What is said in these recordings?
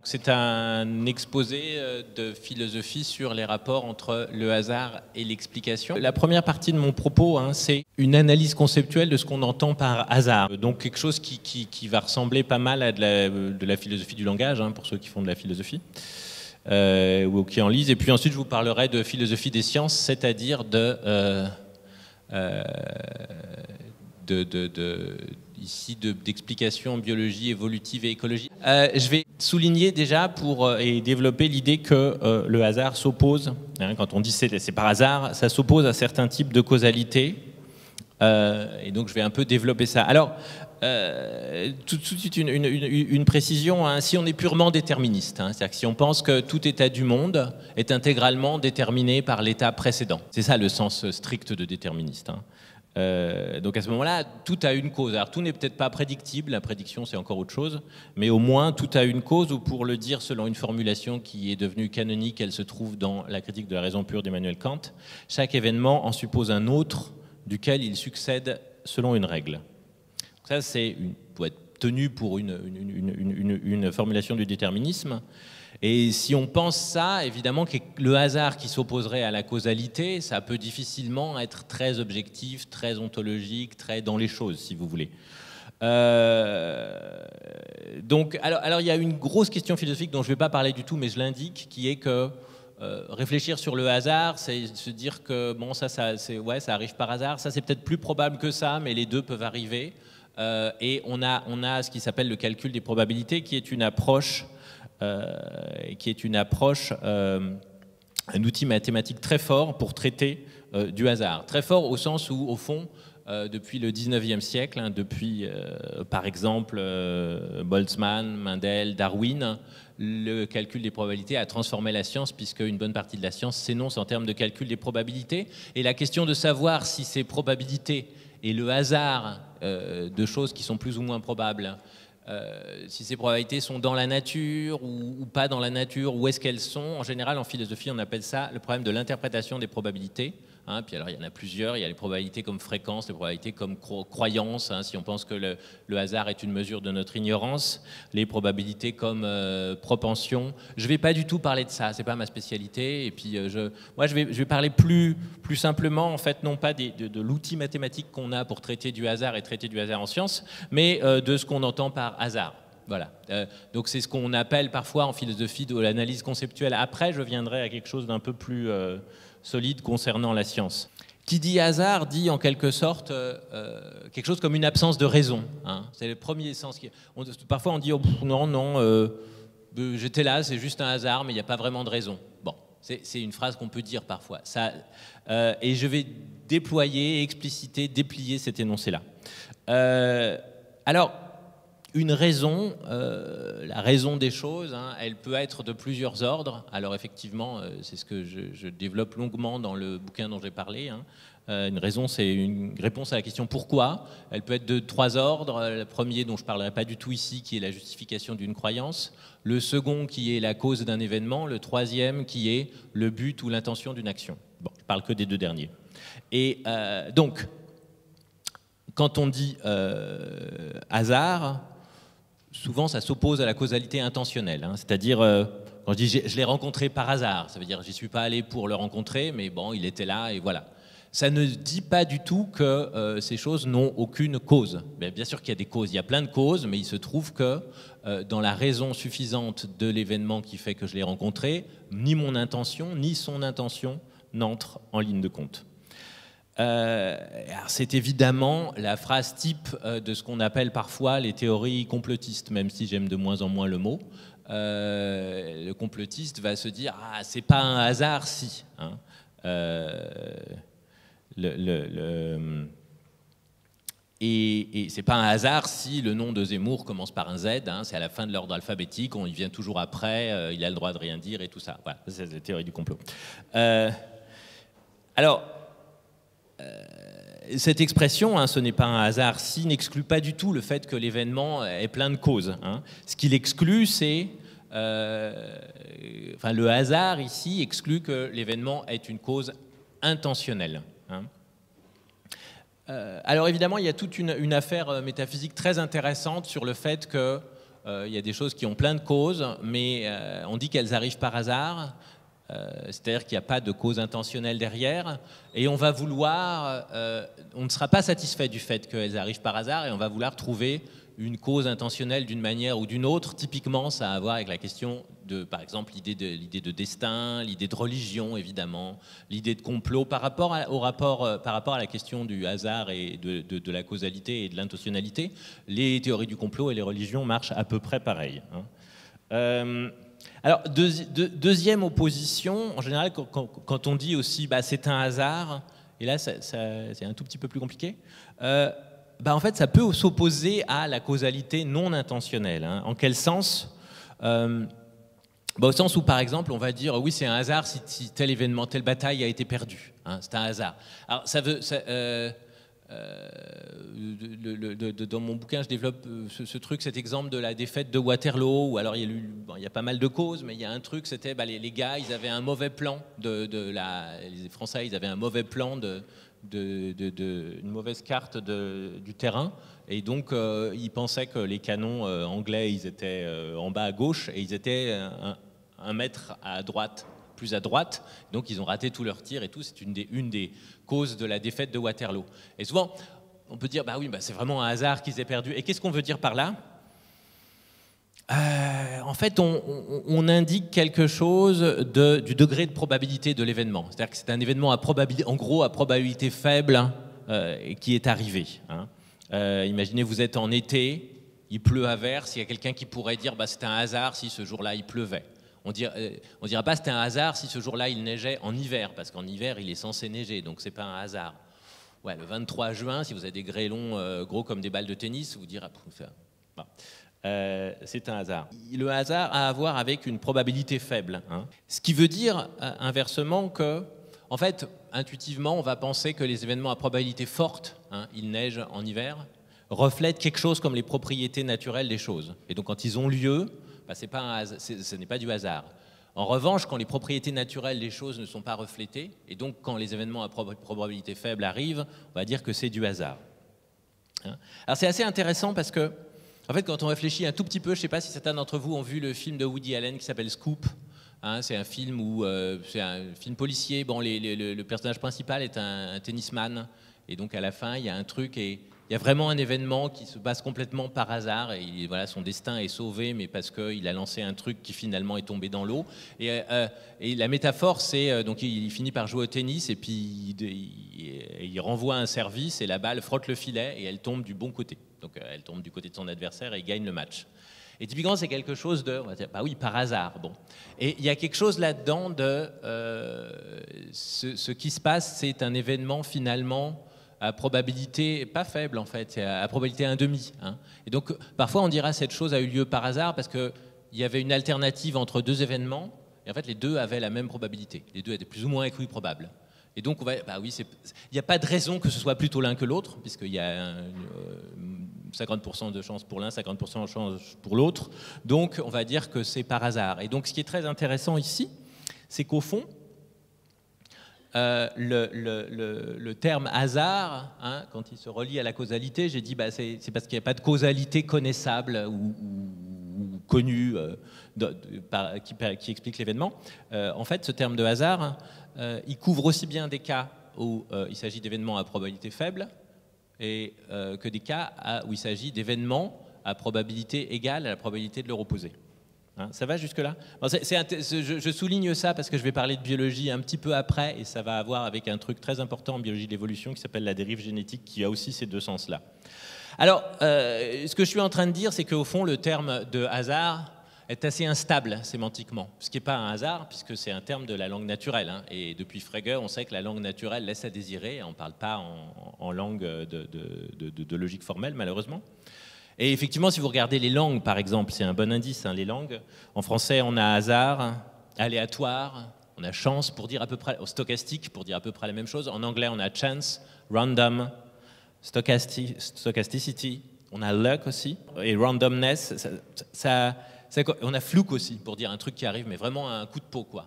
C'est un exposé de philosophie sur les rapports entre le hasard et l'explication. La première partie de mon propos, c'est une analyse conceptuelle de ce qu'on entend par hasard. Donc quelque chose qui va ressembler pas mal à de la philosophie du langage, pour ceux qui font de la philosophie, ou qui en lisent. Et puis ensuite, je vous parlerai de philosophie des sciences, c'est-à-dire d'explications en biologie évolutive et écologie. Je vais souligner déjà et développer l'idée que le hasard s'oppose, quand on dit c'est par hasard, ça s'oppose à certains types de causalité. Et donc je vais un peu développer ça. Alors, tout de suite une précision, si on est purement déterministe, c'est-à-dire que si on pense que tout état du monde est intégralement déterminé par l'état précédent, c'est ça le sens strict de déterministe. Donc à ce moment-là, tout a une cause. Alors tout n'est peut-être pas prédictible, la prédiction c'est encore autre chose, mais au moins tout a une cause, ou pour le dire selon une formulation qui est devenue canonique, elle se trouve dans la critique de la raison pure d'Emmanuel Kant, chaque événement en suppose un autre duquel il succède selon une règle. Donc ça peut être tenu pour une formulation du déterminisme. Et si on pense ça, évidemment que le hasard qui s'opposerait à la causalité, ça peut difficilement être très objectif, très ontologique, très dans les choses, si vous voulez. Donc, alors il y a une grosse question philosophique dont je ne vais pas parler du tout, mais je l'indique, qui est que réfléchir sur le hasard, c'est se dire que bon, ça arrive par hasard, ça c'est peut-être plus probable que ça, mais les deux peuvent arriver. Et on a ce qui s'appelle le calcul des probabilités, qui est une approche... un outil mathématique très fort pour traiter du hasard. Très fort au sens où, au fond, depuis le 19e siècle, depuis, par exemple, Boltzmann, Mendel, Darwin, le calcul des probabilités a transformé la science, puisque une bonne partie de la science s'énonce en termes de calcul des probabilités. Et la question de savoir si ces probabilités et le hasard de choses qui sont plus ou moins probables, si ces probabilités sont dans la nature ou pas dans la nature, où est-ce qu'elles sont. En général, en philosophie, on appelle ça le problème de l'interprétation des probabilités. Puis alors, il y en a plusieurs. Il y a les probabilités comme fréquence, les probabilités comme croyance, si on pense que le hasard est une mesure de notre ignorance, les probabilités comme propension. Je ne vais pas du tout parler de ça, ce n'est pas ma spécialité. Et puis, moi, je vais parler plus simplement, en fait, non pas de l'outil mathématique qu'on a pour traiter du hasard et traiter du hasard en sciences, mais de ce qu'on entend par hasard. Voilà. Donc c'est ce qu'on appelle parfois en philosophie de l'analyse conceptuelle. Après, je viendrai à quelque chose d'un peu plus solide concernant la science. Qui dit hasard dit en quelque sorte quelque chose comme une absence de raison. C'est le premier sens. Parfois on dit oh, non, j'étais là, c'est juste un hasard, mais il n'y a pas vraiment de raison. Bon, c'est une phrase qu'on peut dire parfois. Et je vais déployer, expliciter, déplier cet énoncé-là. Alors, une raison, la raison des choses, elle peut être de plusieurs ordres. Alors effectivement, c'est ce que je développe longuement dans le bouquin dont j'ai parlé. Une raison, c'est une réponse à la question pourquoi. Elle peut être de 3 ordres. Le premier, dont je ne parlerai pas du tout ici, qui est la justification d'une croyance. Le second, qui est la cause d'un événement. Le troisième, qui est le but ou l'intention d'une action. Bon, je ne parle que des 2 derniers. Et donc, quand on dit hasard, souvent, ça s'oppose à la causalité intentionnelle. C'est-à-dire, quand je dis je l'ai rencontré par hasard, ça veut dire j'y suis pas allé pour le rencontrer, mais bon, il était là et voilà. Ça ne dit pas du tout que ces choses n'ont aucune cause. Bien sûr qu'il y a des causes, il y a plein de causes, mais il se trouve que dans la raison suffisante de l'événement qui fait que je l'ai rencontré, ni mon intention, ni son intention n'entrent en ligne de compte. C'est évidemment la phrase type de ce qu'on appelle parfois les théories complotistes, même si j'aime de moins en moins le mot. Le complotiste va se dire « Ah, c'est pas un hasard si Et c'est pas un hasard si le nom de Zemmour commence par un Z, c'est à la fin de l'ordre alphabétique, on y vient toujours après, il a le droit de rien dire et tout ça. Voilà, c'est la théorie du complot. Cette expression, ce n'est pas un hasard si, n'exclut pas du tout le fait que l'événement ait plein de causes. Ce qu'il exclut, c'est... le hasard, ici, exclut que l'événement ait une cause intentionnelle. Alors évidemment, il y a toute une affaire métaphysique très intéressante sur le fait que il y a des choses qui ont plein de causes, mais on dit qu'elles arrivent par hasard. C'est-à-dire qu'il n'y a pas de cause intentionnelle derrière, et on va vouloir, on ne sera pas satisfait du fait qu'elles arrivent par hasard, et on va vouloir trouver une cause intentionnelle d'une manière ou d'une autre. Typiquement, ça a à voir avec la question de, par exemple, l'idée de destin, l'idée de religion, évidemment, l'idée de complot, par rapport à la question du hasard et de la causalité et de l'intentionnalité. Les théories du complot et les religions marchent à peu près pareil, hein. Alors, deuxième opposition, en général, quand on dit aussi c'est un hasard, et là c'est un tout petit peu plus compliqué, en fait ça peut s'opposer à la causalité non intentionnelle, hein. En quel sens? Au sens où, par exemple, on va dire oui, c'est un hasard si tel événement, telle bataille a été perdue, hein, c'est un hasard. Alors dans mon bouquin, je développe cet exemple de la défaite de Waterloo, où alors il y a pas mal de causes, mais il y a un truc, c'était les gars, ils avaient un mauvais plan les Français, ils avaient un mauvais plan une mauvaise carte du terrain, et donc ils pensaient que les canons anglais, ils étaient en bas à gauche, et ils étaient un mètre à droite, plus à droite, donc ils ont raté tous leurs tirs et tout. C'est une des causes de la défaite de Waterloo. Et souvent, on peut dire, c'est vraiment un hasard qu'ils aient perdu. Et qu'est-ce qu'on veut dire par là? En fait, on indique quelque chose du degré de probabilité de l'événement. C'est-à-dire que c'est un événement à probabilité faible qui est arrivé, hein. Imaginez, vous êtes en été, il pleut à verse, il y a quelqu'un qui pourrait dire c'est un hasard si ce jour-là il pleuvait. On dira pas c'était un hasard si ce jour-là il neigeait en hiver, parce qu'en hiver il est censé neiger, donc c'est pas un hasard. Ouais, le 23 juin, si vous avez des grêlons gros comme des balles de tennis, vous direz c'est un hasard. Le hasard a à voir avec une probabilité faible, hein. Ce qui veut dire inversement que, en fait, intuitivement, on va penser que les événements à probabilité forte, hein, il neige en hiver, reflètent quelque chose comme les propriétés naturelles des choses. Et donc quand ils ont lieu, ce n'est pas du hasard. En revanche, quand les propriétés naturelles des choses ne sont pas reflétées, et donc quand les événements à probabilité faible arrivent, on va dire que c'est du hasard, hein. Alors c'est assez intéressant parce que, en fait, quand on réfléchit un tout petit peu, je ne sais pas si certains d'entre vous ont vu le film de Woody Allen qui s'appelle Scoop, hein, c'est un film c'est un film policier. Le personnage principal est un tennisman, et donc à la fin, il y a un truc et il y a vraiment un événement qui se passe complètement par hasard, et son destin est sauvé, mais parce qu'il a lancé un truc qui finalement est tombé dans l'eau. Et la métaphore, c'est donc il finit par jouer au tennis, et puis il renvoie un service, et la balle frotte le filet, et elle tombe du bon côté. Donc elle tombe du côté de son adversaire, et il gagne le match. Et typiquement, c'est quelque chose on va dire, oui, par hasard. Bon. Et il y a quelque chose là-dedans de ce qui se passe, c'est un événement finalement à probabilité pas faible, en fait, c'est à probabilité 1/2, hein. Et donc parfois on dira cette chose a eu lieu par hasard parce qu'il y avait une alternative entre deux événements, et en fait les deux avaient la même probabilité, les deux étaient plus ou moins équiprobables. Et donc il n'y a pas de raison que ce soit plutôt l'un que l'autre, puisqu'il y a 50% de chance pour l'un, 50% de chance pour l'autre, donc on va dire que c'est par hasard. Et donc ce qui est très intéressant ici, c'est qu'au fond, le terme hasard, hein, quand il se relie à la causalité, j'ai dit c'est parce qu'il n'y a pas de causalité connaissable ou connue qui explique l'événement. En fait, ce terme de hasard, il couvre aussi bien des cas où il s'agit d'événements à probabilité faible que des cas où il s'agit d'événements à probabilité égale à la probabilité de leur opposé. Hein, ça va jusque-là? Je souligne ça parce que je vais parler de biologie un petit peu après, et ça va avoir avec un truc très important en biologie de l'évolution qui s'appelle la dérive génétique, qui a aussi ces deux sens-là. Alors, ce que je suis en train de dire, c'est qu'au fond, le terme de hasard est assez instable sémantiquement, ce qui n'est pas un hasard, puisque c'est un terme de la langue naturelle, hein, et depuis Frege, on sait que la langue naturelle laisse à désirer, on ne parle pas en langue de logique formelle, malheureusement. Et effectivement, si vous regardez les langues, par exemple, c'est un bon indice, hein, les langues. En français, on a hasard, aléatoire, on a chance pour dire à peu près, stochastique pour dire à peu près la même chose. En anglais, on a chance, random, stochasticity, on a luck aussi, et randomness, on a fluke aussi pour dire un truc qui arrive, mais vraiment un coup de peau, quoi.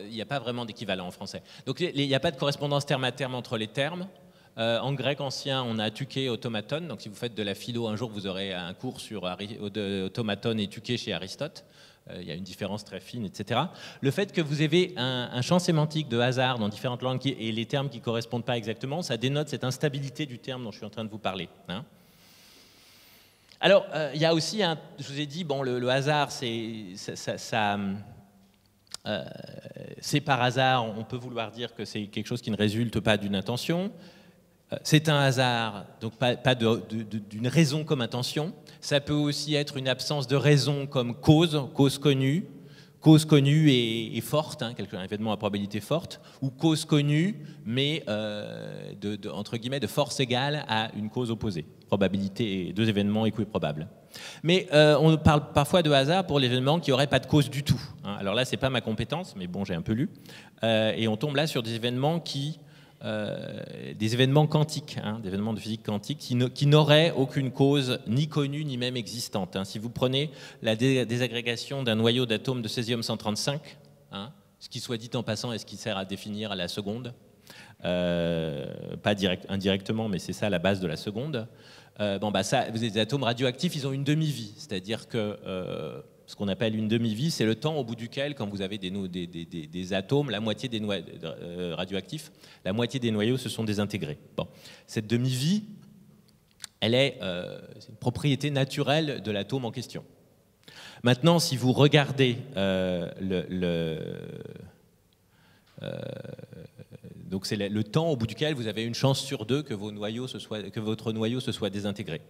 Il n'y a pas vraiment d'équivalent en français. Donc il n'y a pas de correspondance terme à terme entre les termes, En grec ancien, on a tuké automaton. Donc si vous faites de la philo, un jour vous aurez un cours sur automaton et tuké chez Aristote. Il y a une différence très fine, etc. Le fait que vous ayez un champ sémantique de hasard dans différentes langues et les termes qui ne correspondent pas exactement, ça dénote cette instabilité du terme dont je suis en train de vous parler. Hein. Alors, il y a aussi, je vous ai dit, bon, le hasard, c'est par hasard, on peut vouloir dire que c'est quelque chose qui ne résulte pas d'une intention. C'est un hasard, donc pas d'une raison comme intention. Ça peut aussi être une absence de raison comme cause connue et forte, hein, un événement à probabilité forte, ou cause connue, mais entre guillemets de force égale à une cause opposée. Probabilité et deux événements équiprobables. Mais on parle parfois de hasard pour l'événement qui n'aurait pas de cause du tout. Hein. Alors là, c'est pas ma compétence, mais bon, j'ai un peu lu. Et on tombe là sur des événements des événements quantiques, hein, des événements de physique quantique qui n'auraient aucune cause ni connue ni même existante. Hein. Si vous prenez la désagrégation d'un noyau d'atomes de césium-135, hein, ce qui soit dit en passant est ce qui sert à définir à la seconde, pas indirectement, mais c'est ça la base de la seconde. Les atomes radioactifs, ils ont une demi-vie, c'est-à-dire que ce qu'on appelle une demi-vie, c'est le temps au bout duquel, quand vous avez des atomes, la moitié des radioactifs, la moitié des noyaux se sont désintégrés. Bon. Cette demi-vie, c'est une propriété naturelle de l'atome en question. Maintenant, si vous regardez donc c'est le temps au bout duquel vous avez une chance sur deux que votre noyau se soit désintégré.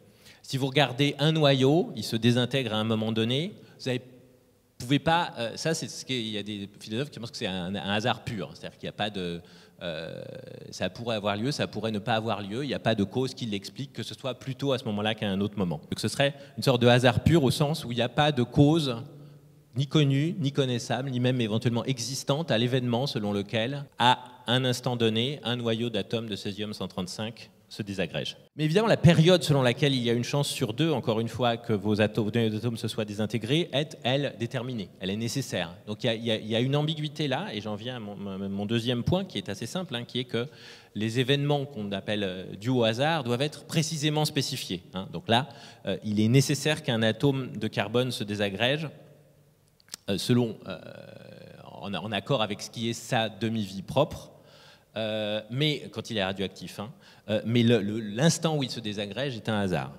Si vous regardez un noyau, il se désintègre à un moment donné, vous ne pouvez pas... ça, c'est ce qu'il y a des philosophes qui pensent que c'est un hasard pur. C'est-à-dire qu'il n'y a pas de... ça pourrait avoir lieu, ça pourrait ne pas avoir lieu. Il n'y a pas de cause qui l'explique, que ce soit plutôt à ce moment-là qu'à un autre moment. Donc ce serait une sorte de hasard pur au sens où il n'y a pas de cause ni connue, ni connaissable, ni même éventuellement existante à l'événement selon lequel, à un instant donné, un noyau d'atomes de césium-135 se désagrège. Mais évidemment, la période selon laquelle il y a une chance sur deux, encore une fois, que vos atomes se soient désintégrés, est, elle, déterminée. Elle est nécessaire. Donc il y a une ambiguïté là, et j'en viens à mon deuxième point, qui est assez simple, hein, qui est que les événements qu'on appelle dus au hasard doivent être précisément spécifiés. Hein. Donc là, il est nécessaire qu'un atome de carbone se désagrège en accord avec ce qui est sa demi-vie propre, mais quand il est radioactif, hein, mais l'instant où il se désagrège est un hasard.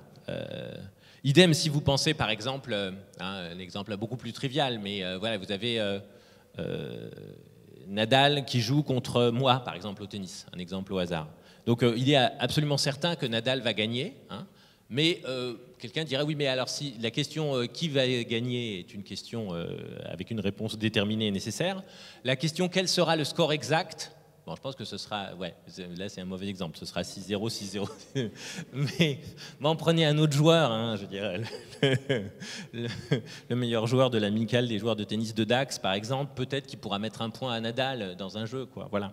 Idem si vous pensez par exemple, un exemple beaucoup plus trivial, mais voilà, vous avez Nadal qui joue contre moi par exemple au tennis, un exemple au hasard. Donc il est absolument certain que Nadal va gagner, hein, mais quelqu'un dirait oui, mais alors si la question qui va gagner est une question avec une réponse déterminée et nécessaire, la question quel sera le score exact, bon, je pense que ce sera, ouais, là c'est un mauvais exemple, ce sera 6-0, 6-0. Mais bon, prenez un autre joueur, hein, je dirais, le meilleur joueur de l'amicale des joueurs de tennis de Dax, par exemple, peut-être qu'il pourra mettre un point à Nadal dans un jeu, quoi. Voilà.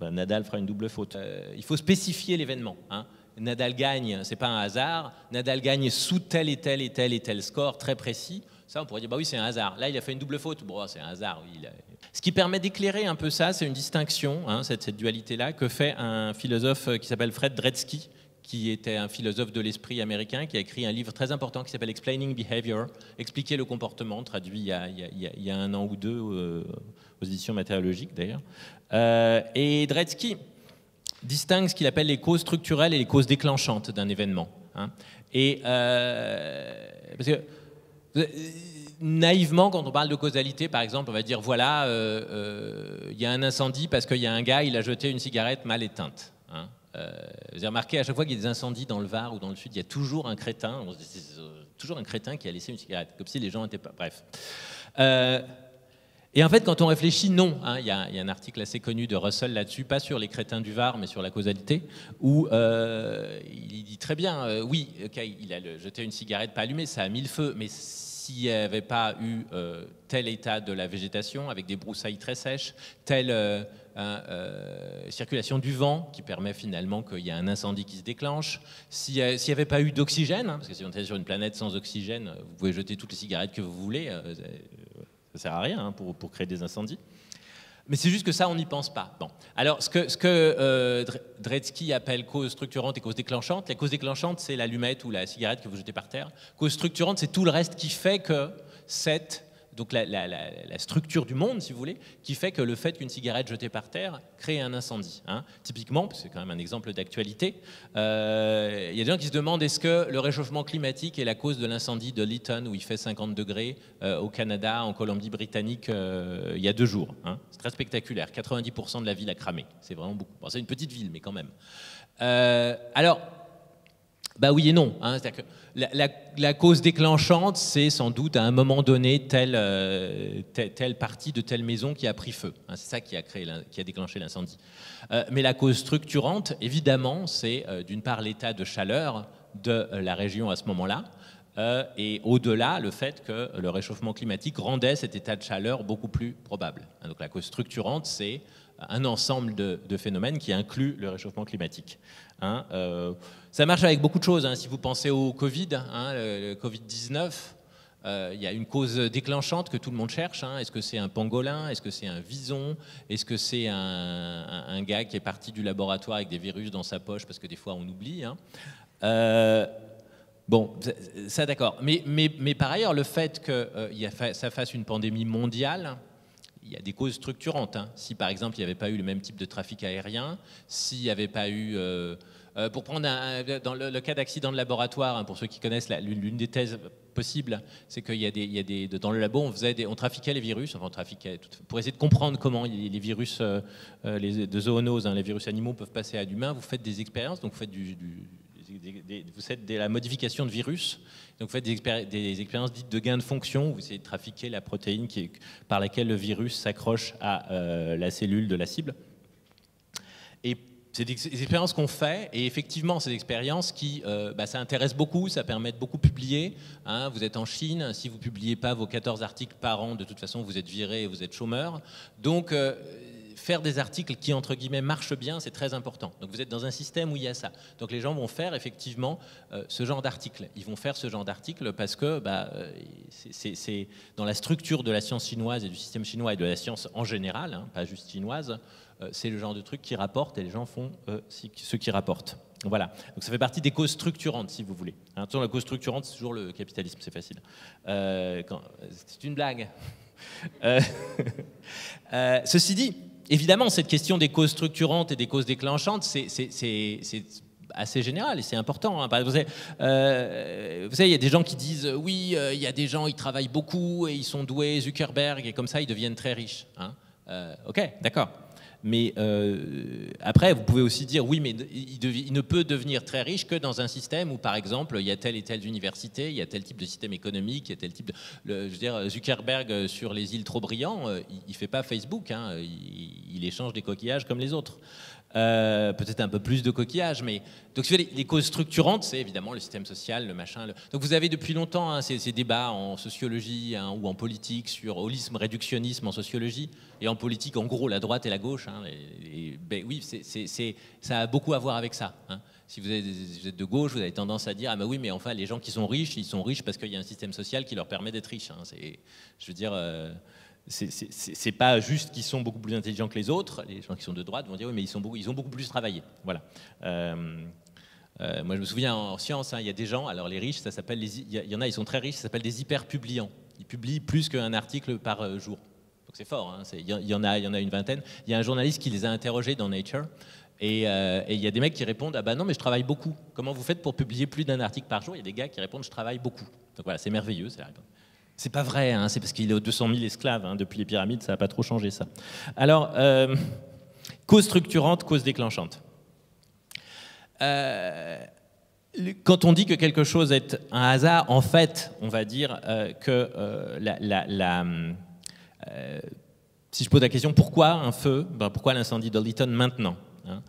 Ben, Nadal fera une double faute. Il faut spécifier l'événement. Hein. Nadal gagne, c'est pas un hasard. Nadal gagne sous tel et tel et tel et tel score très précis. Ça, on pourrait dire, bah oui, c'est un hasard. Là, il a fait une double faute. Bon, c'est un hasard. Oui, Ce qui permet d'éclairer un peu ça, c'est une distinction, hein, cette dualité-là, que fait un philosophe qui s'appelle Fred Dretske, qui était un philosophe de l'esprit américain, qui a écrit un livre très important qui s'appelle Explaining Behavior, Expliquer le comportement, traduit il y a un an ou deux aux éditions matériologiques d'ailleurs. Et Dretske distingue ce qu'il appelle les causes structurelles et les causes déclenchantes d'un événement. Hein. Et parce que naïvement, quand on parle de causalité, par exemple, on va dire voilà, il y a un incendie parce qu'il y a un gars, il a jeté une cigarette mal éteinte. Hein. Vous avez remarqué, à chaque fois qu'il y a des incendies dans le Var ou dans le Sud, il y a toujours un crétin, toujours un crétin qui a laissé une cigarette, comme si les gens n'étaient pas... Bref. Et en fait, quand on réfléchit, non. Hein, il y a un article assez connu de Russell là-dessus, pas sur les crétins du Var, mais sur la causalité, où il dit très bien, oui, okay, il a jeté une cigarette pas allumée, ça a mis le feu, mais s'il n'y avait pas eu tel état de la végétation, avec des broussailles très sèches, telle circulation du vent, qui permet finalement qu'il y a un incendie qui se déclenche, s'il n'y avait pas eu d'oxygène, hein, parce que si on était sur une planète sans oxygène, vous pouvez jeter toutes les cigarettes que vous voulez, ça ne sert à rien hein, pour créer des incendies. Mais c'est juste que ça, on n'y pense pas. Bon. Alors, ce que Dretske appelle cause structurante et cause déclenchante, la cause déclenchante, c'est l'allumette ou la cigarette que vous jetez par terre. Cause structurante, c'est tout le reste qui fait que donc la structure du monde, si vous voulez, qui fait que le fait qu'une cigarette jetée par terre crée un incendie. Hein. Typiquement, c'est quand même un exemple d'actualité, il y a des gens qui se demandent est-ce que le réchauffement climatique est la cause de l'incendie de Lytton, où il fait 50 degrés, au Canada, en Colombie-Britannique, il y a 2 jours. Hein. C'est très spectaculaire, 90% de la ville a cramé. C'est vraiment beaucoup. Bon, c'est une petite ville, mais quand même. Alors, bah oui et non. Hein. C'est-à-dire que la cause déclenchante, c'est sans doute à un moment donné telle partie de telle maison qui a pris feu. Hein. C'est ça qui a déclenché l'incendie. Mais la cause structurante, évidemment, c'est d'une part l'état de chaleur de la région à ce moment-là, et au-delà, le fait que le réchauffement climatique rendait cet état de chaleur beaucoup plus probable. Hein. Donc la cause structurante, c'est un ensemble de phénomènes qui inclut le réchauffement climatique. Hein, ça marche avec beaucoup de choses. Hein. Si vous pensez au Covid, hein, le Covid-19, il y a une cause déclenchante que tout le monde cherche. Hein. Est-ce que c'est un pangolin? Est-ce que c'est un vison? Est-ce que c'est un gars qui est parti du laboratoire avec des virus dans sa poche? Parce que des fois, on oublie. Hein. Bon, ça d'accord. Mais par ailleurs, le fait que ça fasse une pandémie mondiale, il y a des causes structurantes. Hein. Si par exemple il n'y avait pas eu le même type de trafic aérien, s'il n'y avait pas eu... pour prendre dans le cas d'accident de laboratoire, hein, pour ceux qui connaissent, l'une des thèses possibles, c'est qu'il y a des dans le labo, on trafiquait les virus, enfin on trafiquait, pour essayer de comprendre comment les virus de zoonoses, hein, les virus animaux peuvent passer à l'humain. Vous faites des expériences, donc vous faites vous faites de la modification de virus, donc vous faites des expériences dites de gain de fonction, où vous essayez de trafiquer la protéine par laquelle le virus s'accroche à la cellule de la cible. Et c'est des expériences qu'on fait, et effectivement, c'est des expériences qui, ça intéresse beaucoup, ça permet de beaucoup publier. Hein. Vous êtes en Chine, si vous ne publiez pas vos 14 articles par an, de toute façon, vous êtes viré et vous êtes chômeur. Donc, faire des articles qui, entre guillemets, marchent bien, c'est très important. Donc vous êtes dans un système où il y a ça. Donc les gens vont faire effectivement ce genre d'articles. Ils vont faire ce genre d'articles parce que c'est dans la structure de la science chinoise et du système chinois et de la science en général, hein, pas juste chinoise, c'est le genre de truc qui rapporte et les gens font ce qui rapporte. Voilà. Donc ça fait partie des causes structurantes, si vous voulez. Hein, la cause structurante, c'est toujours le capitalisme, c'est facile. C'est une blague. Ceci dit, évidemment, cette question des causes structurantes et des causes déclenchantes, c'est assez général et c'est important. Hein. Vous savez, il y a des gens qui disent oui, il y a des gens, ils travaillent beaucoup et ils sont doués, Zuckerberg, et comme ça, ils deviennent très riches. Hein. Ok, d'accord. Mais après, vous pouvez aussi dire oui, mais il ne peut devenir très riche que dans un système où, par exemple, il y a telle et telle université, il y a tel type de système économique, il y a tel type de... je veux dire, Zuckerberg sur les îles trop brillants, il fait pas Facebook, hein, il échange des coquillages comme les autres. Peut-être un peu plus de coquillages, mais donc les causes structurantes, c'est évidemment le système social, le machin. Donc vous avez depuis longtemps hein, ces débats en sociologie hein, ou en politique sur holisme, réductionnisme en sociologie, et en politique, en gros, la droite et la gauche. Hein, oui, ça a beaucoup à voir avec ça. Hein. Si vous êtes de gauche, vous avez tendance à dire ah ben oui, mais enfin les gens qui sont riches, ils sont riches parce qu'il y a un système social qui leur permet d'être riches. Hein. Je veux dire. C'est pas juste qu'ils sont beaucoup plus intelligents que les autres. Les gens qui sont de droite vont dire oui, mais ils ont beaucoup plus travaillé. Voilà. Moi, je me souviens en sciences, hein, il y a des gens. Alors les riches, ça s'appelle il y en a, ils sont très riches. Ça s'appelle des hyper-publiants. Ils publient plus qu'un article par jour. Donc c'est fort. Hein, il y en a une vingtaine. Il y a un journaliste qui les a interrogés dans Nature. Et il y a des mecs qui répondent ah ben non, mais je travaille beaucoup. Comment vous faites pour publier plus d'un article par jour? Il y a des gars qui répondent je travaille beaucoup. Donc voilà, c'est merveilleux, c'est la réponse. C'est pas vrai, hein, c'est parce qu'il est aux 200 000 esclaves. Hein, depuis les pyramides, ça n'a pas trop changé, ça. Alors, cause structurante, cause déclenchante. Quand on dit que quelque chose est un hasard, en fait, on va dire que si je pose la question pourquoi un feu, pourquoi l'incendie de Lytton maintenant, hein,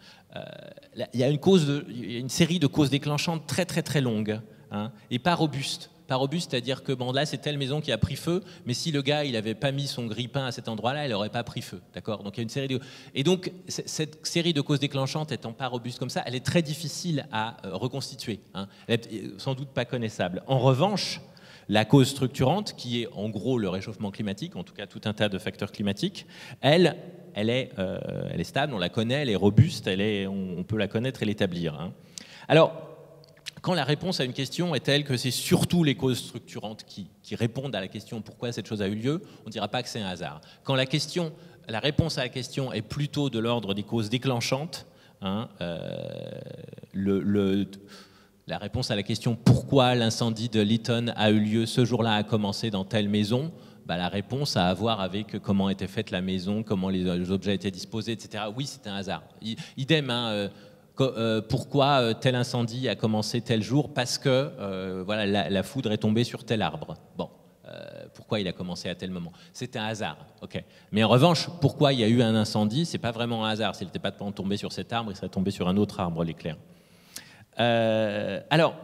il y a une série de causes déclenchantes très très très longues hein, et pas robustes. Pas robuste, c'est-à-dire que bon, là, c'est telle maison qui a pris feu, mais si le gars, il n'avait pas mis son grille-pain à cet endroit-là, il n'aurait pas pris feu, d'accord? Donc, il y a une série de... Et donc, cette série de causes déclenchantes étant pas robuste comme ça, elle est très difficile à reconstituer, hein. Elle est sans doute pas connaissable. En revanche, La cause structurante, qui est en gros le réchauffement climatique, en tout cas tout un tas de facteurs climatiques, elle est stable, on la connaît, elle est robuste, on peut la connaître et l'établir. Hein. Alors, quand la réponse à une question est telle que c'est surtout les causes structurantes qui répondent à la question pourquoi cette chose a eu lieu, on ne dira pas que c'est un hasard. Quand la réponse à la question est plutôt de l'ordre des causes déclenchantes, hein, la réponse à la question pourquoi l'incendie de Lytton a eu lieu ce jour-là, a commencé dans telle maison, bah, la réponse a à voir avec comment était faite la maison, comment les objets étaient disposés, etc. Oui, c'est un hasard. Idem, hein, pourquoi tel incendie a commencé tel jour? Parce que voilà, la foudre est tombée sur tel arbre. Bon, pourquoi il a commencé à tel moment? C'est un hasard, ok. Mais en revanche, pourquoi il y a eu un incendie? C'est pas vraiment un hasard. S'il n'était pas tombé sur cet arbre, il serait tombé sur un autre arbre, l'éclair. Alors,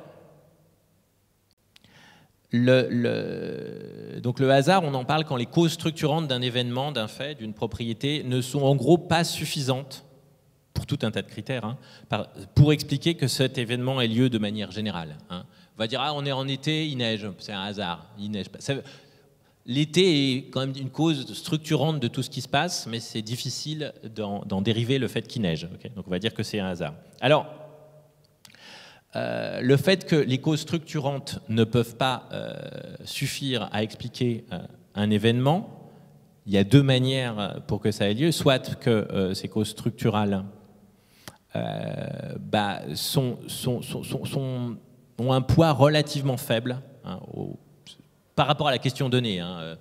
donc le hasard, on en parle quand les causes structurantes d'un événement, d'un fait, d'une propriété ne sont en gros pas suffisantes pour tout un tas de critères, hein, pour expliquer que cet événement ait lieu de manière générale. Hein. On va dire, ah, on est en été, il neige, c'est un hasard, il neige pas. L'été est quand même une cause structurante de tout ce qui se passe, mais c'est difficile d'en dériver le fait qu'il neige. Okay, donc on va dire que c'est un hasard. Alors, le fait que les causes structurantes ne peuvent pas suffire à expliquer un événement, il y a deux manières pour que ça ait lieu. Soit que ces causes structurales ont un poids relativement faible, hein, par rapport à la question donnée. Hein,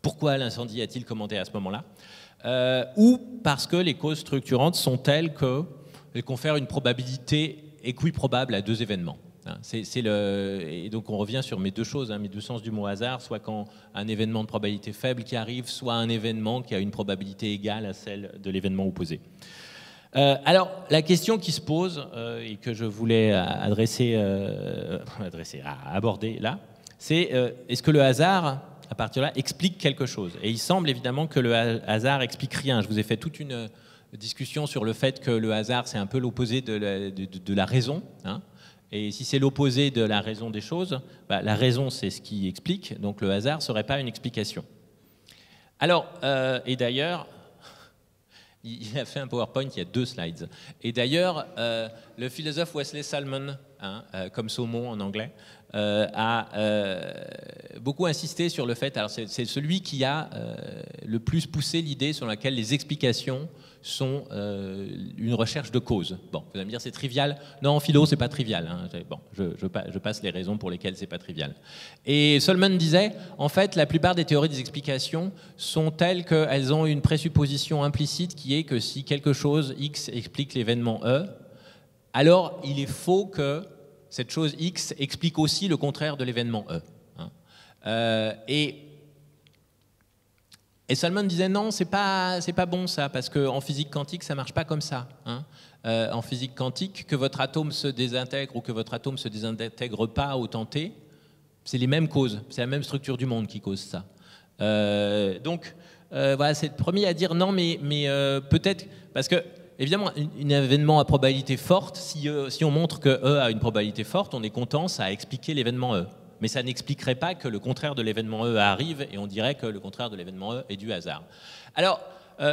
pourquoi l'incendie a-t-il commencé à ce moment-là, ou parce que les causes structurantes sont telles qu'elles confèrent une probabilité équiprobable à deux événements. Et donc on revient sur mes deux choses, hein, mes deux sens du mot hasard, soit quand un événement de probabilité faible qui arrive, soit un événement qui a une probabilité égale à celle de l'événement opposé. Alors la question qui se pose et que je voulais aborder là, c'est est-ce que le hasard, à partir de là, explique quelque chose? Et il semble évidemment que le hasard explique rien. Je vous ai fait toute une discussion sur le fait que le hasard, c'est un peu l'opposé de la raison. Hein. Et si c'est l'opposé de la raison des choses, bah, la raison, c'est ce qui explique, donc le hasard ne serait pas une explication. Alors, et d'ailleurs, il a fait un PowerPoint, il y a 2 slides. Et d'ailleurs, le philosophe Wesley Salmon, hein, comme saumon en anglais, a beaucoup insisté sur le fait, alors c'est celui qui a le plus poussé l'idée sur laquelle les explications sont une recherche de cause. Bon, vous allez me dire c'est trivial. Non, en philo, c'est pas trivial. Hein. Bon, je passe les raisons pour lesquelles c'est pas trivial. Et Solomon disait, en fait, la plupart des théories des explications sont telles qu'elles ont une présupposition implicite qui est que si quelque chose X explique l'événement E, alors il est faux que cette chose X explique aussi le contraire de l'événement E. Hein. Et Solomon disait non, c'est pas bon ça, parce qu'en physique quantique, ça marche pas comme ça. Hein. En physique quantique, que votre atome se désintègre ou que votre atome se désintègre pas autant T, c'est les mêmes causes, c'est la même structure du monde qui cause ça. Donc, voilà, c'est le premier à dire non, mais peut-être, parce que, évidemment, un événement à probabilité forte, si on montre que E a une probabilité forte, on est content, ça a expliqué l'événement E. Mais ça n'expliquerait pas que le contraire de l'événement E arrive et on dirait que le contraire de l'événement E est du hasard. Alors,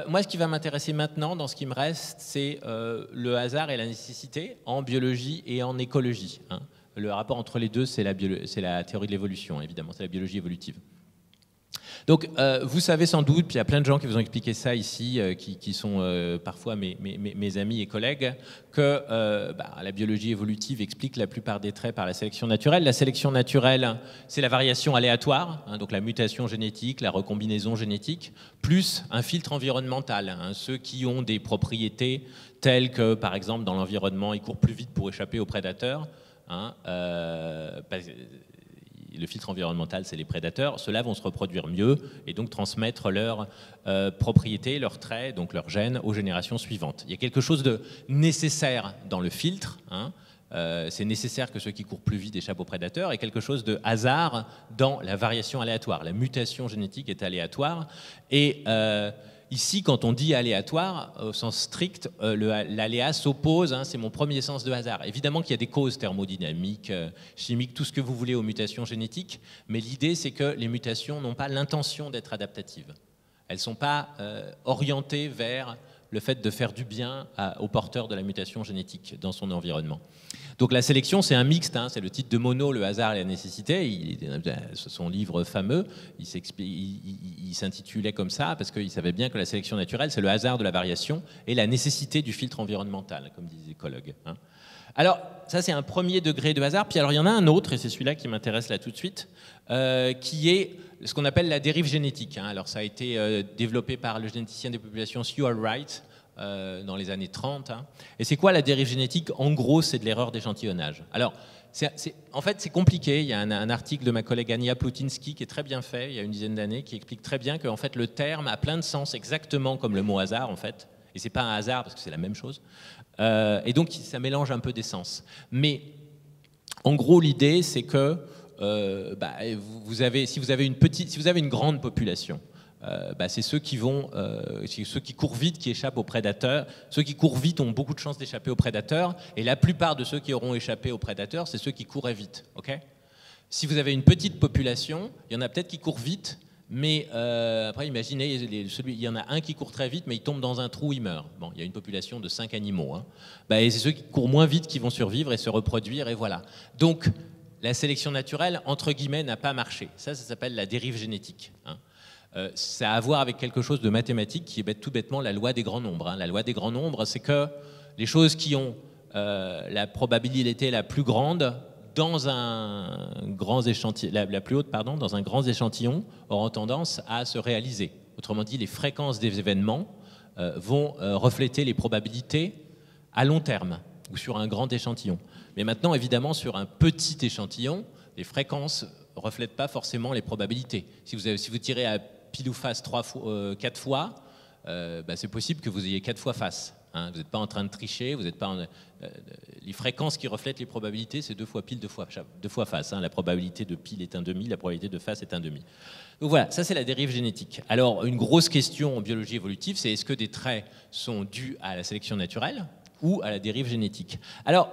moi, ce qui va m'intéresser maintenant, dans ce qui me reste, c'est le hasard et la nécessité en biologie et en écologie. Hein. Le rapport entre les deux, c'est la théorie de l'évolution, évidemment, c'est la biologie évolutive. Donc, vous savez sans doute, puis il y a plein de gens qui vous ont expliqué ça ici, qui sont parfois mes amis et collègues, que la biologie évolutive explique la plupart des traits par la sélection naturelle. La sélection naturelle, c'est la variation aléatoire, hein, donc la mutation génétique, la recombinaison génétique, plus un filtre environnemental. Hein, ceux qui ont des propriétés telles que, par exemple, dans l'environnement, ils courent plus vite pour échapper aux prédateurs. Hein, le filtre environnemental, c'est les prédateurs. Ceux-là vont se reproduire mieux et donc transmettre leurs propriétés, leurs traits, donc leurs gènes aux générations suivantes. Il y a quelque chose de nécessaire dans le filtre. Hein. C'est nécessaire que ceux qui courent plus vite échappent aux prédateurs et quelque chose de hasard dans la variation aléatoire. La mutation génétique est aléatoire et Ici, quand on dit aléatoire, au sens strict, l'aléa s'oppose, hein, c'est mon premier sens de hasard. Évidemment qu'il y a des causes thermodynamiques, chimiques, tout ce que vous voulez aux mutations génétiques, mais l'idée c'est que les mutations n'ont pas l'intention d'être adaptatives. Elles ne sont pas orientées vers le fait de faire du bien au porteur de la mutation génétique dans son environnement. Donc la sélection, c'est un mixte, hein, c'est le titre de Monod, Le hasard et la nécessité. Son livre fameux, il s'intitulait comme ça parce qu'il savait bien que la sélection naturelle, c'est le hasard de la variation et la nécessité du filtre environnemental, comme disent les écologues. Hein. Alors, ça c'est un premier degré de hasard. Puis alors, il y en a un autre, et c'est celui-là qui m'intéresse là tout de suite, qui est ce qu'on appelle la dérive génétique. Hein. Alors, ça a été développé par le généticien des populations Stuart Wright, dans les années 30. Hein. Et c'est quoi la dérive génétique? En gros, c'est de l'erreur d'échantillonnage. Alors, en fait, c'est compliqué. Il y a un article de ma collègue Ania Plutinsky qui est très bien fait, il y a une dizaine d'années, qui explique très bien que en fait, le terme a plein de sens, exactement comme le mot hasard, en fait. Et c'est pas un hasard, parce que c'est la même chose. Et donc, ça mélange un peu des sens. Mais, en gros, l'idée, c'est que si vous avez une grande population, c'est ceux qui courent vite qui échappent aux prédateurs. Ceux qui courent vite ont beaucoup de chances d'échapper aux prédateurs, et la plupart de ceux qui auront échappé aux prédateurs, c'est ceux qui couraient vite. Okay, si vous avez une petite population, il y en a peut-être qui courent vite, mais après imaginez, il y en a un qui court très vite, mais il tombe dans un trou, il meurt. Bon, il y a une population de 5 animaux. Hein. Et c'est ceux qui courent moins vite qui vont survivre et se reproduire, et voilà. Donc, la sélection naturelle, entre guillemets, n'a pas marché. Ça s'appelle la dérive génétique. Hein. Ça a à voir avec quelque chose de mathématique qui est tout bêtement la loi des grands nombres. Hein. La loi des grands nombres, c'est que les choses qui ont la probabilité la plus grande dans un grand échantillon, la plus haute, pardon, dans un grand échantillon, auront tendance à se réaliser. Autrement dit, les fréquences des événements vont refléter les probabilités à long terme ou sur un grand échantillon. Mais maintenant, évidemment, sur un petit échantillon, les fréquences ne reflètent pas forcément les probabilités. Si vous tirez à pile ou face 4 fois, c'est possible que vous ayez 4 fois face. Hein. Vous n'êtes pas en train de tricher, vous n'êtes pas les fréquences qui reflètent les probabilités, c'est 2 fois pile, 2 fois face. Hein. La probabilité de pile est 1,5, la probabilité de face est 1,5. Donc voilà, ça c'est la dérive génétique. Alors une grosse question en biologie évolutive, c'est est-ce que des traits sont dus à la sélection naturelle ou à la dérive génétique? Alors,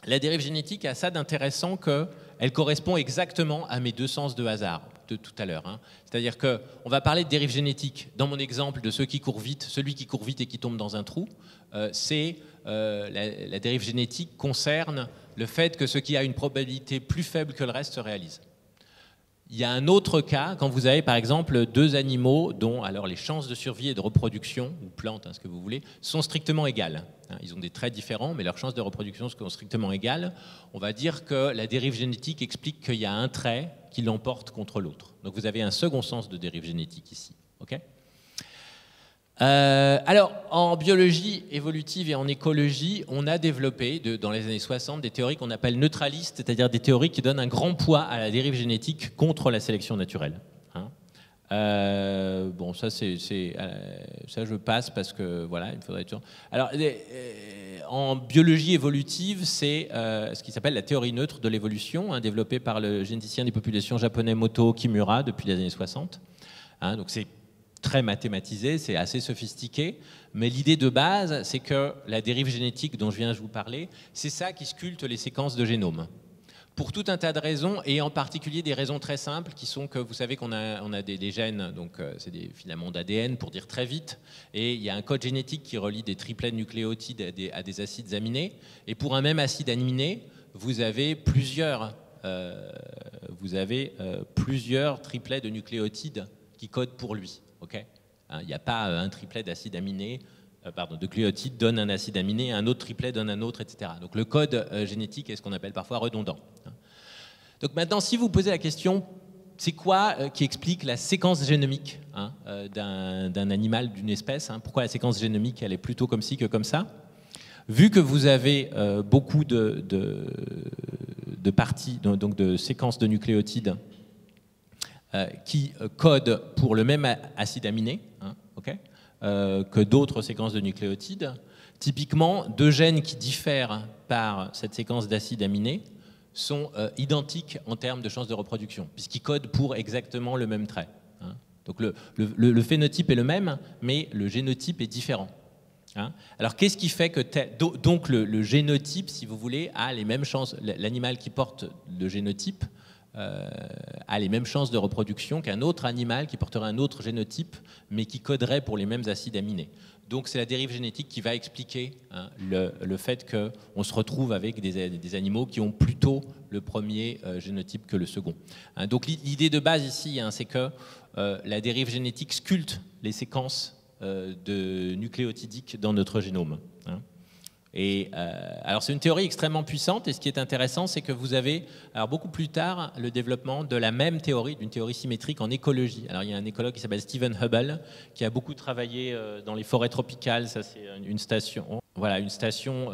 la dérive génétique a ça d'intéressant qu'elle correspond exactement à mes deux sens de hasard de tout à l'heure. Hein. C'est-à-dire qu'on va parler de dérive génétique. Dans mon exemple de ceux qui courent vite, celui qui court vite et qui tombe dans un trou, la dérive génétique concerne le fait que ce qui a une probabilité plus faible que le reste se réalise. Il y a un autre cas, quand vous avez par exemple deux animaux dont alors les chances de survie et de reproduction, ou plantes, hein, ce que vous voulez, sont strictement égales. Ils ont des traits différents, mais leurs chances de reproduction sont strictement égales. On va dire que la dérive génétique explique qu'il y a un trait qui l'emporte contre l'autre. Donc vous avez un second sens de dérive génétique ici. Okay, alors, en biologie évolutive et en écologie, on a développé, dans les années 60, des théories qu'on appelle neutralistes, c'est-à-dire des théories qui donnent un grand poids à la dérive génétique contre la sélection naturelle. Hein, bon, ça, ça, je passe parce que, voilà, il faudrait... Alors, en biologie évolutive, c'est ce qui s'appelle la théorie neutre de l'évolution, hein, développée par le généticien des populations japonais Moto Kimura depuis les années 60. Hein, donc, c'est très mathématisé, c'est assez sophistiqué, mais l'idée de base, c'est que la dérive génétique dont je viens de vous parler, c'est ça qui sculpte les séquences de génome. Pour tout un tas de raisons, et en particulier des raisons très simples, qui sont que vous savez qu'on a des gènes, donc c'est des filaments d'ADN, pour dire très vite, et il y a un code génétique qui relie des triplets nucléotides à des acides aminés, et pour un même acide aminé, vous avez plusieurs triplets de nucléotides qui codent pour lui. Okay, il n'y a pas un triplet d'acide aminé, de nucléotides donne un acide aminé, un autre triplet donne un autre, etc. Donc le code génétique est ce qu'on appelle parfois redondant. Donc maintenant, si vous posez la question, c'est quoi qui explique la séquence génomique d'un animal, d'une espèce, hein, pourquoi la séquence génomique, elle est plutôt comme ci que comme ça? Vu que vous avez beaucoup de parties, donc de séquences de nucléotides, qui codent pour le même acide aminé, hein, okay, que d'autres séquences de nucléotides. Typiquement, deux gènes qui diffèrent par cette séquence d'acides aminés sont identiques en termes de chances de reproduction, puisqu'ils codent pour exactement le même trait. Hein. Donc le phénotype est le même, mais le génotype est différent. Hein. Alors qu'est-ce qui fait que donc le génotype, si vous voulez, a les mêmes chances, l'animal qui porte le génotype a les mêmes chances de reproduction qu'un autre animal qui porterait un autre génotype, mais qui coderait pour les mêmes acides aminés. Donc c'est la dérive génétique qui va expliquer le fait qu'on se retrouve avec des animaux qui ont plutôt le premier génotype que le second. Hein, donc l'idée de base ici, c'est que la dérive génétique sculpte les séquences de nucléotidiques dans notre génome. Hein. Et alors c'est une théorie extrêmement puissante, et ce qui est intéressant, c'est que vous avez alors beaucoup plus tard le développement de la même théorie, d'une théorie symétrique en écologie. Alors il y a un écologue qui s'appelle Stephen Hubble qui a beaucoup travaillé dans les forêts tropicales. Ça c'est une station, voilà, une station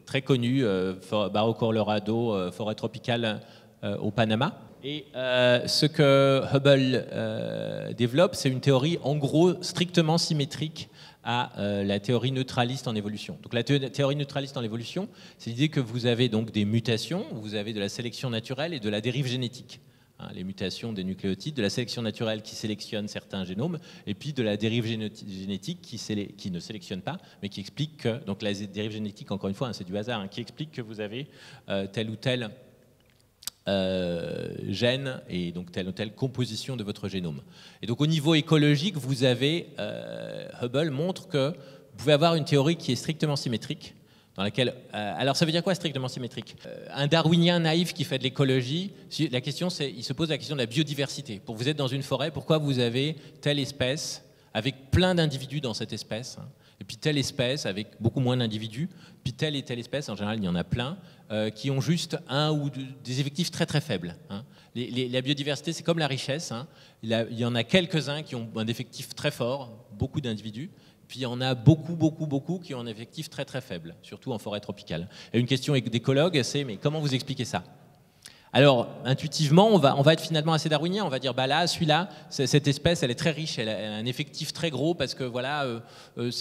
très connue, Barro Colorado, forêt tropicale au Panama. Et ce que Hubble développe, c'est une théorie en gros strictement symétrique à la théorie neutraliste en évolution. Donc la théorie neutraliste en évolution, c'est l'idée que vous avez donc des mutations, vous avez de la sélection naturelle et de la dérive génétique. Hein, les mutations des nucléotides, de la sélection naturelle qui sélectionne certains génomes, et puis de la dérive génétique qui ne sélectionne pas, mais qui explique que, donc la dérive génétique, encore une fois, c'est du hasard, qui explique que vous avez telle ou telle gène et donc telle ou telle composition de votre génome. Et donc au niveau écologique, vous avez, Hubble montre que vous pouvez avoir une théorie qui est strictement symétrique, dans laquelle, alors ça veut dire quoi strictement symétrique? Un darwinien naïf qui fait de l'écologie, la question c'est, il se pose la question de la biodiversité. Pour vous êtes dans une forêt, pourquoi vous avez telle espèce avec plein d'individus dans cette espèce, et puis telle espèce avec beaucoup moins d'individus, puis telle et telle espèce, en général il y en a plein, qui ont juste un ou des effectifs très très faibles. Hein. La biodiversité, c'est comme la richesse. Hein. Il y en a quelques-uns qui ont un effectif très fort, beaucoup d'individus, puis il y en a beaucoup qui ont un effectif très très faible, surtout en forêt tropicale. Et une question d'écologue, c'est mais comment vous expliquez ça? Alors, intuitivement, on va être finalement assez darwinien. On va dire, bah là, celui-là, cette espèce, elle est très riche, elle a un effectif très gros parce que voilà, elle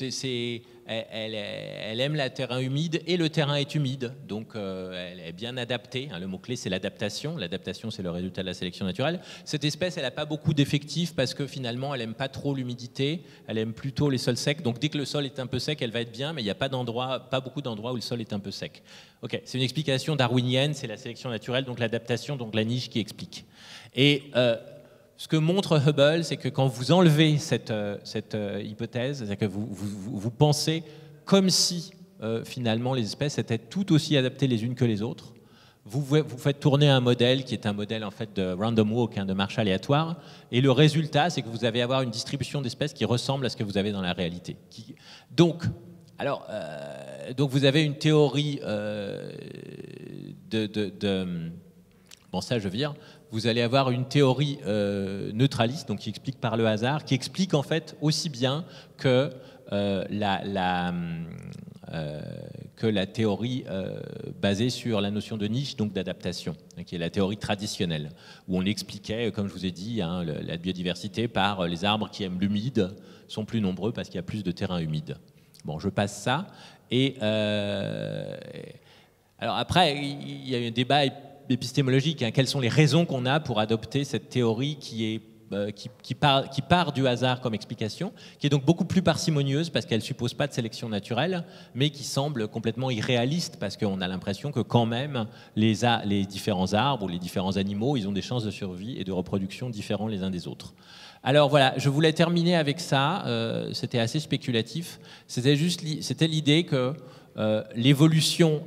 aime le terrain humide et le terrain est humide, donc elle est bien adaptée. Hein, le mot-clé, c'est l'adaptation. L'adaptation, c'est le résultat de la sélection naturelle. Cette espèce, elle n'a pas beaucoup d'effectifs parce que finalement, elle n'aime pas trop l'humidité, elle aime plutôt les sols secs. Donc, dès que le sol est un peu sec, elle va être bien, mais il n'y a pas beaucoup d'endroits où le sol est un peu sec. Ok, c'est une explication darwinienne, c'est la sélection naturelle, donc l'adaptation, donc la niche qui explique. Et ce que montre Hubble, c'est que quand vous enlevez cette hypothèse, c'est-à-dire que vous pensez comme si finalement les espèces étaient tout aussi adaptées les unes que les autres, vous faites tourner un modèle qui est un modèle en fait de random walk, de marche aléatoire, et le résultat, c'est que vous allez avoir une distribution d'espèces qui ressemble à ce que vous avez dans la réalité. Donc vous avez une théorie bon, ça, je veux dire, vous allez avoir une théorie neutraliste, donc qui explique par le hasard, qui explique en fait aussi bien que la théorie basée sur la notion de niche, donc d'adaptation, qui est la théorie traditionnelle, où on expliquait, comme je vous ai dit, la biodiversité par les arbres qui aiment l'humide sont plus nombreux parce qu'il y a plus de terrain humide. Bon, je passe ça. Et alors après, il y a eu un débat épistémologique. Hein. Quelles sont les raisons qu'on a pour adopter cette théorie qui part du hasard comme explication, qui est donc beaucoup plus parcimonieuse parce qu'elle ne suppose pas de sélection naturelle, mais qui semble complètement irréaliste parce qu'on a l'impression que quand même les différents arbres ou les différents animaux, ils ont des chances de survie et de reproduction différents les uns des autres. Alors voilà, je voulais terminer avec ça, c'était assez spéculatif, c'était l'idée que l'évolution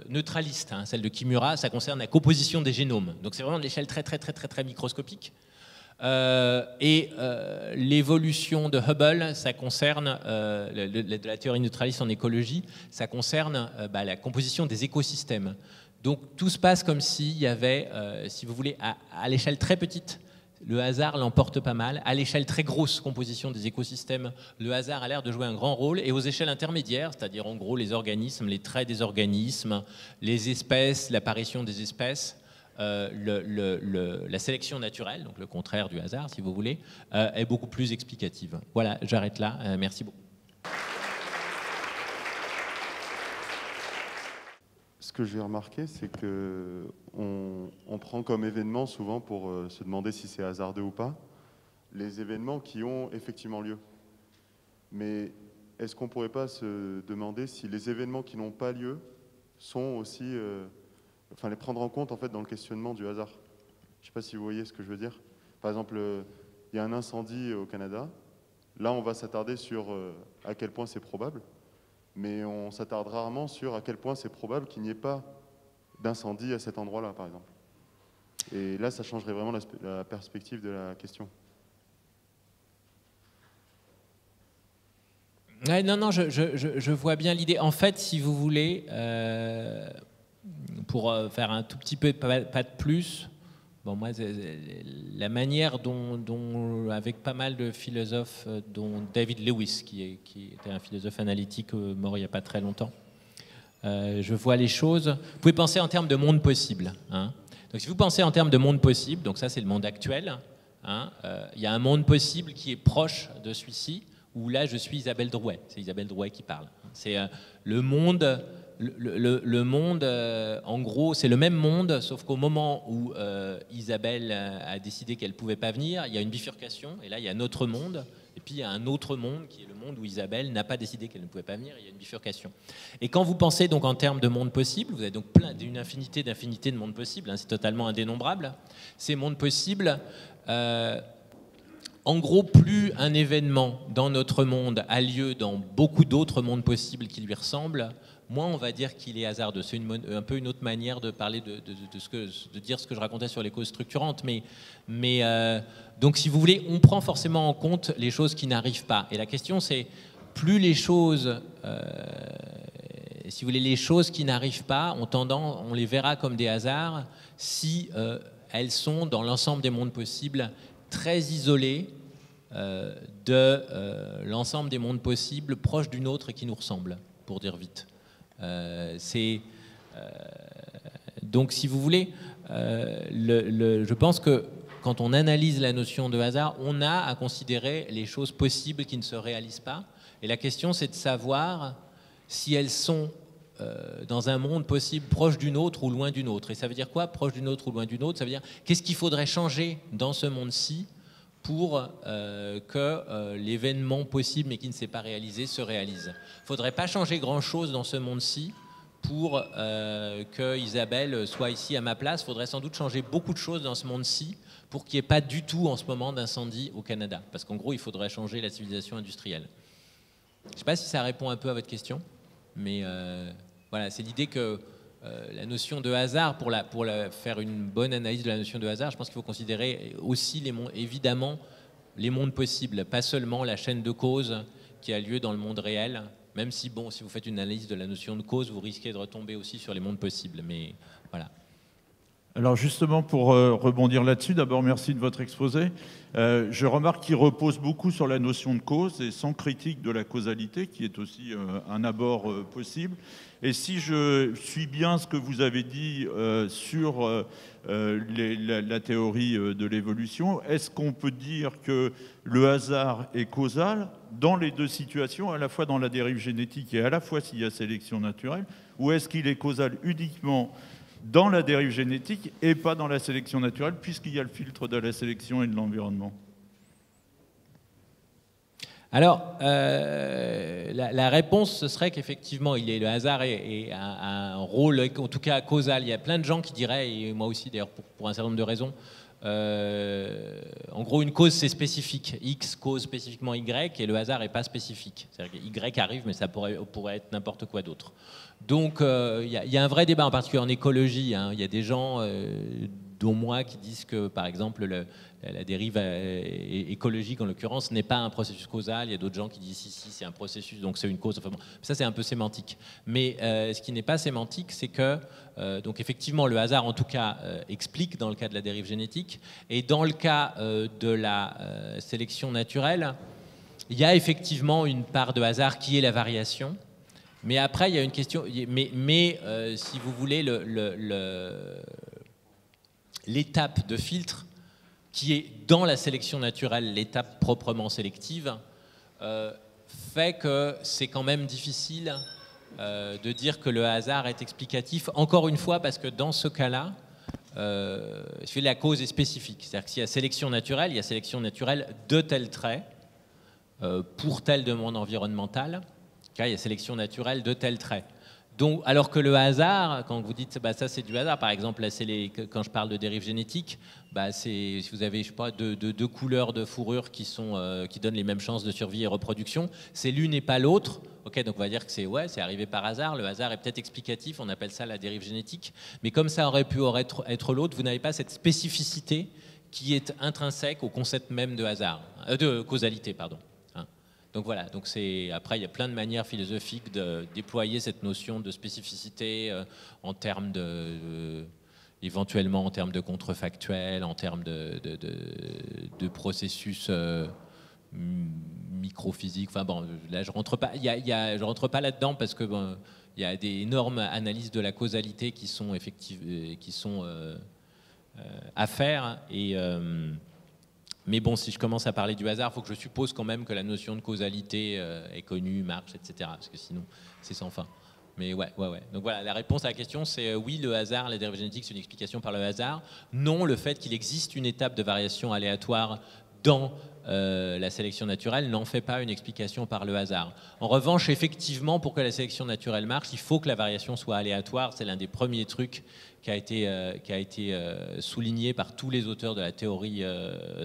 neutraliste, hein, celle de Kimura, ça concerne la composition des génomes, donc c'est vraiment de l'échelle très microscopique. L'évolution de Hubble, ça concerne de la théorie neutraliste en écologie, ça concerne la composition des écosystèmes. Donc tout se passe comme s'il y avait, si vous voulez, à l'échelle très petite, le hasard l'emporte pas mal. À l'échelle très grosse composition des écosystèmes, le hasard a l'air de jouer un grand rôle. Et aux échelles intermédiaires, c'est-à-dire en gros les organismes, les traits des organismes, les espèces, l'apparition des espèces, la sélection naturelle, donc le contraire du hasard si vous voulez, est beaucoup plus explicative. Voilà, j'arrête là. Merci beaucoup. Ce que j'ai remarqué, c'est qu'on prend comme événement souvent pour se demander si c'est hasardeux ou pas, les événements qui ont effectivement lieu. Mais est-ce qu'on ne pourrait pas se demander si les événements qui n'ont pas lieu sont aussi, enfin les prendre en compte en fait dans le questionnement du hasard? Je ne sais pas si vous voyez ce que je veux dire. Par exemple, il y a un incendie au Canada. Là, on va s'attarder sur à quel point c'est probable, mais on s'attarde rarement sur à quel point c'est probable qu'il n'y ait pas d'incendie à cet endroit-là, par exemple. Et là, ça changerait vraiment la perspective de la question. Ouais, non, je vois bien l'idée. En fait, si vous voulez, pour faire un tout petit peu pas de plus, bon, moi, la manière dont, avec pas mal de philosophes, dont David Lewis, qui était un philosophe analytique mort il n'y a pas très longtemps, je vois les choses. Vous pouvez penser en termes de monde possible. Hein. Donc, si vous pensez en termes de monde possible, donc ça, c'est le monde actuel. Hein, il y a un monde possible qui est proche de celui-ci, où là, je suis Isabelle Drouet. C'est Isabelle Drouet qui parle. C'est le monde. Le monde, en gros, c'est le même monde, sauf qu'au moment où Isabelle a décidé qu'elle ne pouvait pas venir, il y a une bifurcation, et là, il y a un autre monde, et puis il y a un autre monde, qui est le monde où Isabelle n'a pas décidé qu'elle ne pouvait pas venir, et il y a une bifurcation. Et quand vous pensez donc en termes de monde possible, vous avez donc une infinité de mondes possibles, hein, c'est totalement indénombrable. Ces mondes possibles... en gros, plus un événement dans notre monde a lieu dans beaucoup d'autres mondes possibles qui lui ressemblent, moins on va dire qu'il est hasardeux. C'est un peu une autre manière de parler de dire ce que je racontais sur les causes structurantes. Donc, si vous voulez, on prend forcément en compte les choses qui n'arrivent pas. Et la question, c'est plus les choses, si vous voulez, les choses qui n'arrivent pas, on les verra comme des hasards si elles sont dans l'ensemble des mondes possibles très isolé de l'ensemble des mondes possibles, proche d'une autre et qui nous ressemble, pour dire vite. Donc, si vous voulez, je pense que quand on analyse la notion de hasard, on a à considérer les choses possibles qui ne se réalisent pas. Et la question, c'est de savoir si elles sont dans un monde possible proche d'une autre ou loin d'une autre. Et ça veut dire quoi, proche d'une autre ou loin d'une autre? Ça veut dire qu'est-ce qu'il faudrait changer dans ce monde-ci pour que l'événement possible mais qui ne s'est pas réalisé se réalise. Il ne faudrait pas changer grand-chose dans ce monde-ci pour que Isabelle soit ici à ma place. Il faudrait sans doute changer beaucoup de choses dans ce monde-ci pour qu'il n'y ait pas du tout en ce moment d'incendie au Canada. Parce qu'en gros, il faudrait changer la civilisation industrielle. Je ne sais pas si ça répond un peu à votre question, mais voilà, c'est l'idée que la notion de hasard, pour faire une bonne analyse de la notion de hasard, je pense qu'il faut considérer aussi évidemment les mondes possibles, pas seulement la chaîne de cause qui a lieu dans le monde réel, même si, bon, si vous faites une analyse de la notion de cause, vous risquez de retomber aussi sur les mondes possibles, mais voilà. Alors justement, pour rebondir là-dessus, d'abord merci de votre exposé. Je remarque qu'il repose beaucoup sur la notion de cause et sans critique de la causalité, qui est aussi un abord possible. Et si je suis bien ce que vous avez dit sur la théorie de l'évolution, est-ce qu'on peut dire que le hasard est causal dans les deux situations, à la fois dans la dérive génétique et à la fois s'il y a sélection naturelle, ou est-ce qu'il est causal uniquement dans la dérive génétique et pas dans la sélection naturelle, puisqu'il y a le filtre de la sélection et de l'environnement? Alors, la réponse, ce serait qu'effectivement, le hasard a un rôle, en tout cas causal. Il y a plein de gens qui diraient, et moi aussi d'ailleurs pour un certain nombre de raisons, en gros, une cause, c'est spécifique. X cause spécifiquement Y, et le hasard n'est pas spécifique. C'est-à-dire que Y arrive, mais ça pourrait être n'importe quoi d'autre. Donc, il y a un vrai débat, en particulier en écologie. Hein. Il y a des gens, dont moi, qui disent que, par exemple, la dérive écologique, en l'occurrence, n'est pas un processus causal. Il y a d'autres gens qui disent si, c'est un processus, donc c'est une cause. Enfin, bon, ça, c'est un peu sémantique. Mais ce qui n'est pas sémantique, c'est que, donc effectivement, le hasard, en tout cas, explique dans le cas de la dérive génétique. Et dans le cas de la sélection naturelle, il y a effectivement une part de hasard qui est la variation. Mais après, il y a une question. Mais si vous voulez, l'étape de filtre, qui est dans la sélection naturelle, l'étape proprement sélective, fait que c'est quand même difficile de dire que le hasard est explicatif. Encore une fois, parce que dans ce cas-là, la cause est spécifique. C'est-à-dire que s'il y a sélection naturelle, il y a sélection naturelle de tel trait pour telle demande environnementale. Il y a sélection naturelle de tel trait. Donc, alors que le hasard, quand vous dites bah, ça c'est du hasard, par exemple, là, quand je parle de dérive génétique, bah, si vous avez je sais pas, deux couleurs de fourrure qui donnent les mêmes chances de survie et reproduction, c'est l'une et pas l'autre. Okay, donc on va dire que c'est arrivé par hasard. Le hasard est peut-être explicatif, on appelle ça la dérive génétique. Mais comme ça aurait pu être l'autre, vous n'avez pas cette spécificité qui est intrinsèque au concept même de hasard, de causalité, pardon. Donc voilà, après il y a plein de manières philosophiques de déployer cette notion de spécificité en termes éventuellement en termes de contrefactuel, en termes de processus microphysiques. Enfin bon, là je rentre pas, je rentre pas là-dedans parce que bon, il y a des énormes analyses de la causalité qui sont effectives, qui sont à faire et mais bon, si je commence à parler du hasard, il faut que je suppose quand même que la notion de causalité est connue, marche, etc. Parce que sinon, c'est sans fin. Mais ouais. Donc voilà, la réponse à la question, c'est oui, le hasard, la dérive génétique, c'est une explication par le hasard. Non, le fait qu'il existe une étape de variation aléatoire dans la sélection naturelle n'en fait pas une explication par le hasard. En revanche, effectivement, pour que la sélection naturelle marche, il faut que la variation soit aléatoire. C'est l'un des premiers trucs qui a été souligné par tous les auteurs de la théorie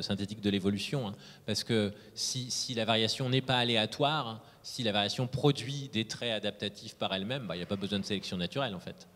synthétique de l'évolution. Hein, parce que si la variation n'est pas aléatoire, si la variation produit des traits adaptatifs par elle-même, bah, il n'y a pas besoin de sélection naturelle en fait.